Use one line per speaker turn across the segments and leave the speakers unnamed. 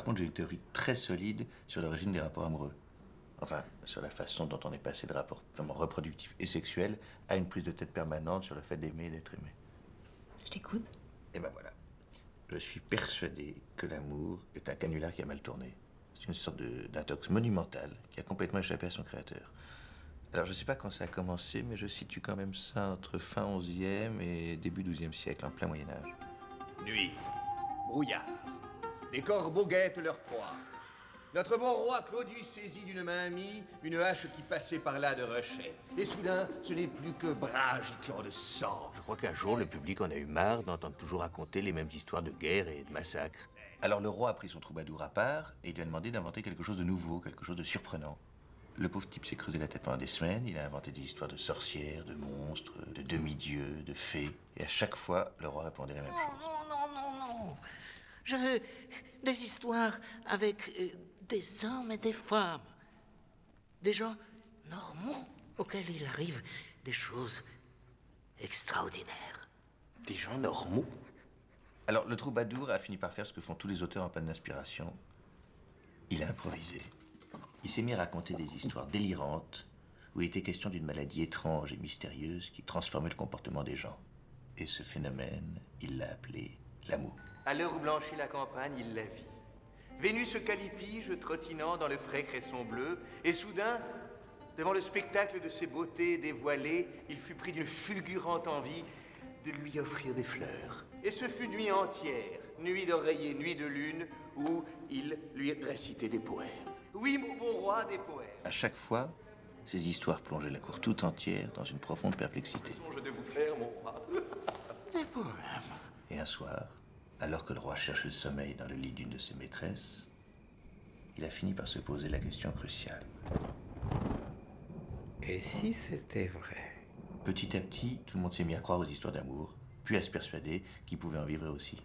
contre, j'ai une théorie très solide sur l'origine des rapports amoureux. Enfin, sur la façon dont on est passé de rapports vraiment reproductifs et sexuels à une prise de tête permanente sur le fait d'aimer et d'être aimé.
Je t'écoute.
Et ben voilà. Je suis persuadé que l'amour est un canular qui a mal tourné. C'est une sorte d'intox monumental qui a complètement échappé à son créateur. Alors je sais pas quand ça a commencé, mais je situe quand même ça entre fin 11e et début 12e siècle, en plein Moyen-Âge.
Nuit, brouillard, les corbeaux guettent leur proie. Notre bon roi Claudius saisit d'une main amie une hache qui passait par là de rechef. Et soudain, ce n'est plus que bras giclants de sang.
Je crois qu'un jour, le public en a eu marre d'entendre toujours raconter les mêmes histoires de guerre et de massacres.
Alors le roi a pris son troubadour à part et lui a demandé d'inventer quelque chose de nouveau, quelque chose de surprenant. Le pauvre type s'est creusé la tête pendant des semaines, il a inventé des histoires de sorcières, de monstres, de demi-dieux, de fées. Et à chaque fois, le roi répondait la même chose.
Non. Je veux des histoires avec des hommes et des femmes. Des gens normaux auxquels il arrive des choses extraordinaires.
Des gens normaux?
Alors le troubadour a fini par faire ce que font tous les auteurs en panne d'inspiration. Il a improvisé. Il s'est mis à raconter des histoires délirantes où il était question d'une maladie étrange et mystérieuse qui transformait le comportement des gens. Et ce phénomène, il l'a appelé l'amour.
À l'heure où blanchit la campagne, il la vit. Vénus calipige trottinant dans le frais cresson bleu, et soudain, devant le spectacle de ses beautés dévoilées, il fut pris d'une fulgurante envie de lui offrir des fleurs. Et ce fut nuit entière, nuit d'oreiller, nuit de lune, où il lui récitait des poèmes. Oui, mon bon roi, des poèmes.
À chaque fois, ces histoires plongeaient la cour tout entière dans une profonde perplexité.
Songe de vous plaire, mon roi.
Des poèmes.
Et un soir, alors que le roi cherchait le sommeil dans le lit d'une de ses maîtresses, il a fini par se poser la question cruciale.
Et si c'était vrai?
Petit à petit, tout le monde s'est mis à croire aux histoires d'amour, puis à se persuader qu'il pouvait en vivre aussi.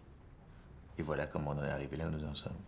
Et voilà comment on en est arrivé là où nous en sommes.